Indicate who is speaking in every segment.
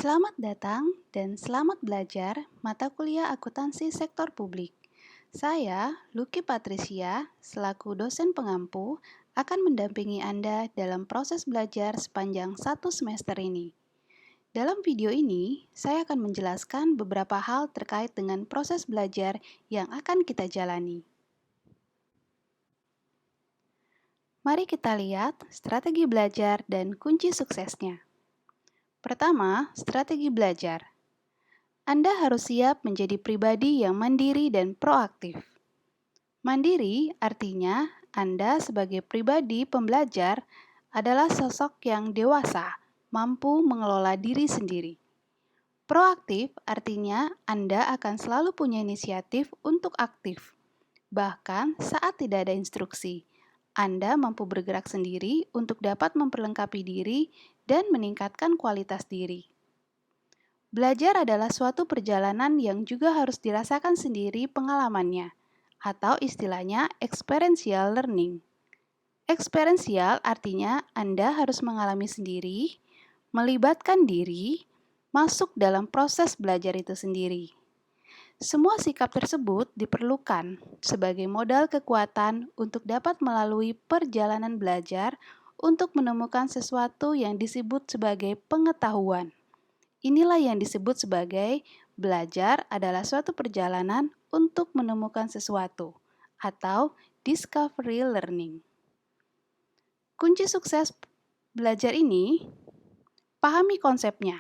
Speaker 1: Selamat datang dan selamat belajar mata kuliah akuntansi sektor publik. Saya, Lucky Patricia, selaku dosen pengampu, akan mendampingi Anda dalam proses belajar sepanjang satu semester ini. Dalam video ini, saya akan menjelaskan beberapa hal terkait dengan proses belajar yang akan kita jalani. Mari kita lihat strategi belajar dan kunci suksesnya. Pertama, strategi belajar. Anda harus siap menjadi pribadi yang mandiri dan proaktif. Mandiri artinya Anda sebagai pribadi pembelajar adalah sosok yang dewasa, mampu mengelola diri sendiri. Proaktif artinya Anda akan selalu punya inisiatif untuk aktif. Bahkan saat tidak ada instruksi, Anda mampu bergerak sendiri untuk dapat memperlengkapi diri dan meningkatkan kualitas diri. Belajar adalah suatu perjalanan yang juga harus dirasakan sendiri pengalamannya, atau istilahnya experiential learning. Experiential artinya Anda harus mengalami sendiri, melibatkan diri, masuk dalam proses belajar itu sendiri. Semua sikap tersebut diperlukan sebagai modal kekuatan untuk dapat melalui perjalanan belajar untuk menemukan sesuatu yang disebut sebagai pengetahuan. Inilah yang disebut sebagai belajar adalah suatu perjalanan untuk menemukan sesuatu atau discovery learning. Kunci sukses belajar ini, pahami konsepnya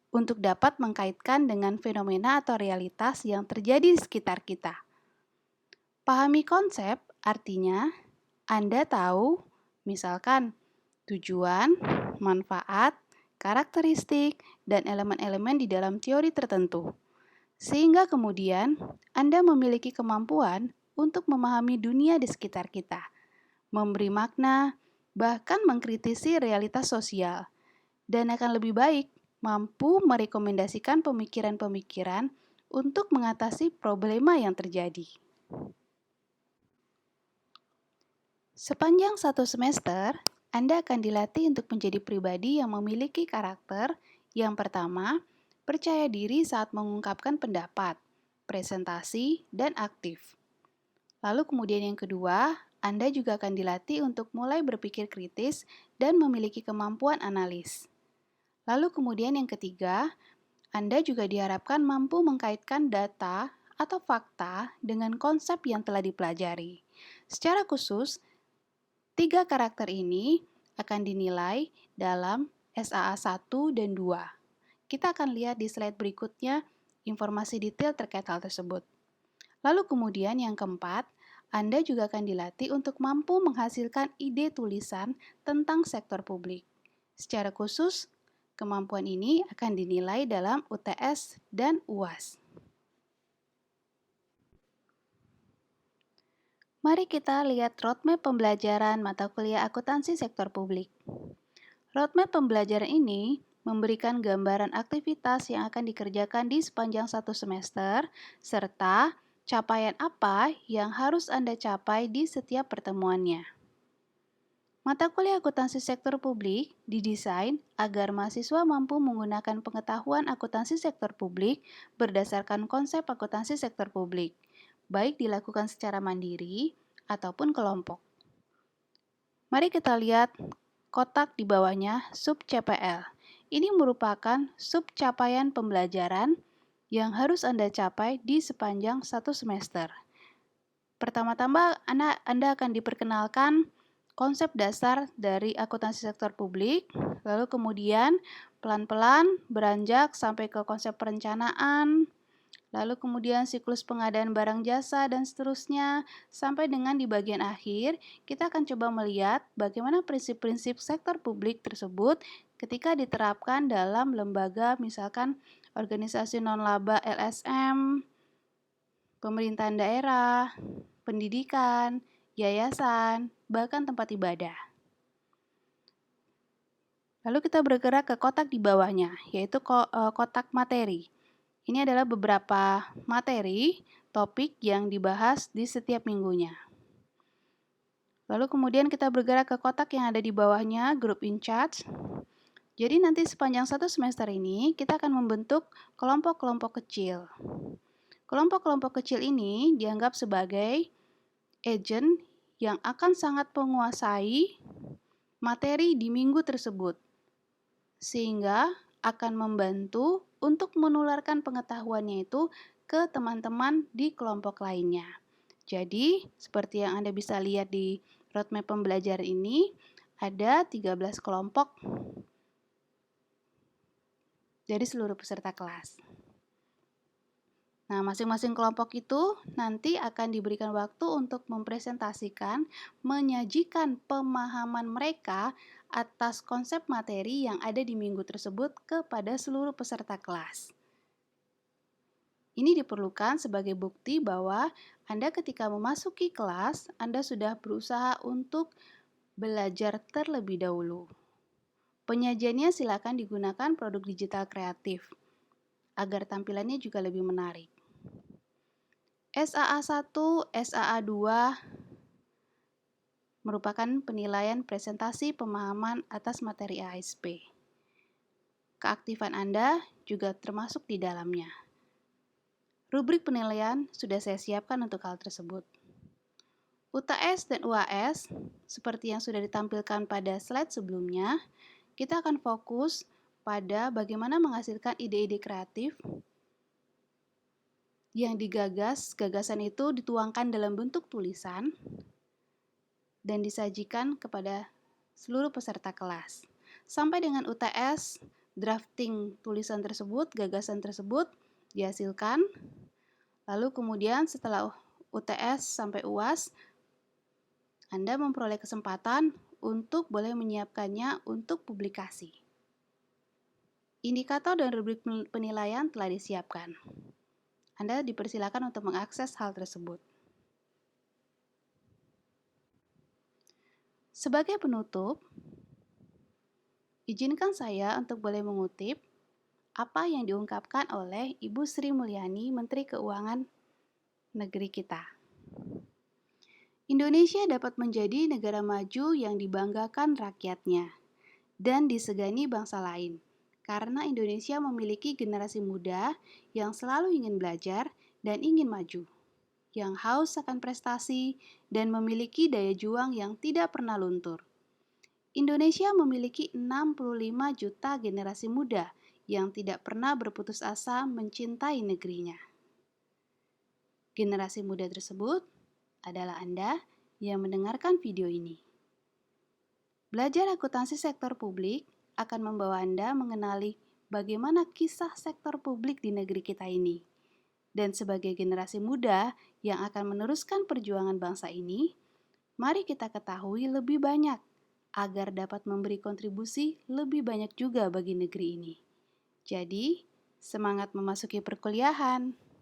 Speaker 1: untuk dapat mengkaitkan dengan fenomena atau realitas yang terjadi di sekitar kita. Pahami konsep artinya Anda tahu, misalkan tujuan, manfaat, karakteristik, dan elemen-elemen di dalam teori tertentu. Sehingga kemudian Anda memiliki kemampuan untuk memahami dunia di sekitar kita, memberi makna, bahkan mengkritisi realitas sosial, dan akan lebih baik mampu merekomendasikan pemikiran-pemikiran untuk mengatasi problema yang terjadi. Sepanjang satu semester, Anda akan dilatih untuk menjadi pribadi yang memiliki karakter yang pertama, percaya diri saat mengungkapkan pendapat, presentasi, dan aktif. Lalu kemudian yang kedua, Anda juga akan dilatih untuk mulai berpikir kritis dan memiliki kemampuan analis. Lalu kemudian yang ketiga, Anda juga diharapkan mampu mengkaitkan data atau fakta dengan konsep yang telah dipelajari. Secara khusus, 3 karakter ini akan dinilai dalam SAA 1 dan 2. Kita akan lihat di slide berikutnya informasi detail terkait hal tersebut. Lalu kemudian yang keempat, Anda juga akan dilatih untuk mampu menghasilkan ide tulisan tentang sektor publik. Secara khusus, kemampuan ini akan dinilai dalam UTS dan UAS. Mari kita lihat roadmap pembelajaran mata kuliah akuntansi sektor publik. Roadmap pembelajaran ini memberikan gambaran aktivitas yang akan dikerjakan di sepanjang satu semester, serta capaian apa yang harus Anda capai di setiap pertemuannya. Mata kuliah akuntansi sektor publik didesain agar mahasiswa mampu menggunakan pengetahuan akuntansi sektor publik berdasarkan konsep akuntansi sektor publik, baik dilakukan secara mandiri ataupun kelompok. Mari kita lihat kotak di bawahnya sub CPL. Ini merupakan sub capaian pembelajaran yang harus Anda capai di sepanjang satu semester. Pertama-tama Anda akan diperkenalkan konsep dasar dari akuntansi sektor publik, lalu kemudian pelan-pelan beranjak sampai ke konsep perencanaan, lalu kemudian siklus pengadaan barang jasa dan seterusnya, sampai dengan di bagian akhir, kita akan coba melihat bagaimana prinsip-prinsip sektor publik tersebut ketika diterapkan dalam lembaga, misalkan organisasi non-laba LSM, pemerintahan daerah, pendidikan, yayasan, bahkan tempat ibadah. Lalu kita bergerak ke kotak di bawahnya, yaitu kotak materi. Ini adalah beberapa materi, topik yang dibahas di setiap minggunya. Lalu kemudian kita bergerak ke kotak yang ada di bawahnya, group in charge. Jadi nanti sepanjang satu semester ini kita akan membentuk kelompok-kelompok kecil. Kelompok-kelompok kecil ini dianggap sebagai agent yang akan sangat menguasai materi di minggu tersebut, sehingga akan membantu untuk menularkan pengetahuannya itu ke teman-teman di kelompok lainnya. Jadi, seperti yang Anda bisa lihat di roadmap pembelajaran ini, ada 13 kelompok dari seluruh peserta kelas. Nah, masing-masing kelompok itu nanti akan diberikan waktu untuk mempresentasikan, menyajikan pemahaman mereka atas konsep materi yang ada di minggu tersebut kepada seluruh peserta kelas. Ini diperlukan sebagai bukti bahwa Anda ketika memasuki kelas, Anda sudah berusaha untuk belajar terlebih dahulu. Penyajiannya silakan digunakan produk digital kreatif agar tampilannya juga lebih menarik. SAA 1, SAA 2 merupakan penilaian presentasi pemahaman atas materi ASP. Keaktifan Anda juga termasuk di dalamnya. Rubrik penilaian sudah saya siapkan untuk hal tersebut. UTS dan UAS, seperti yang sudah ditampilkan pada slide sebelumnya, kita akan fokus pada bagaimana menghasilkan ide-ide kreatif yang digagas, gagasan itu dituangkan dalam bentuk tulisan dan disajikan kepada seluruh peserta kelas. Sampai dengan UTS, drafting tulisan tersebut, gagasan tersebut dihasilkan. Lalu kemudian setelah UTS sampai UAS, Anda memperoleh kesempatan untuk boleh menyiapkannya untuk publikasi. Indikator dan rubrik penilaian telah disiapkan. Anda dipersilakan untuk mengakses hal tersebut. Sebagai penutup, izinkan saya untuk boleh mengutip apa yang diungkapkan oleh Ibu Sri Mulyani, Menteri Keuangan negeri kita. Indonesia dapat menjadi negara maju yang dibanggakan rakyatnya dan disegani bangsa lain, karena Indonesia memiliki generasi muda yang selalu ingin belajar dan ingin maju, yang haus akan prestasi dan memiliki daya juang yang tidak pernah luntur. Indonesia memiliki 65 juta generasi muda yang tidak pernah berputus asa mencintai negerinya. Generasi muda tersebut adalah Anda yang mendengarkan video ini. Belajar akuntansi sektor publik akan membawa Anda mengenali bagaimana kisah sektor publik di negeri kita ini. Dan sebagai generasi muda yang akan meneruskan perjuangan bangsa ini, mari kita ketahui lebih banyak agar dapat memberi kontribusi lebih banyak juga bagi negeri ini. Jadi, semangat memasuki perkuliahan!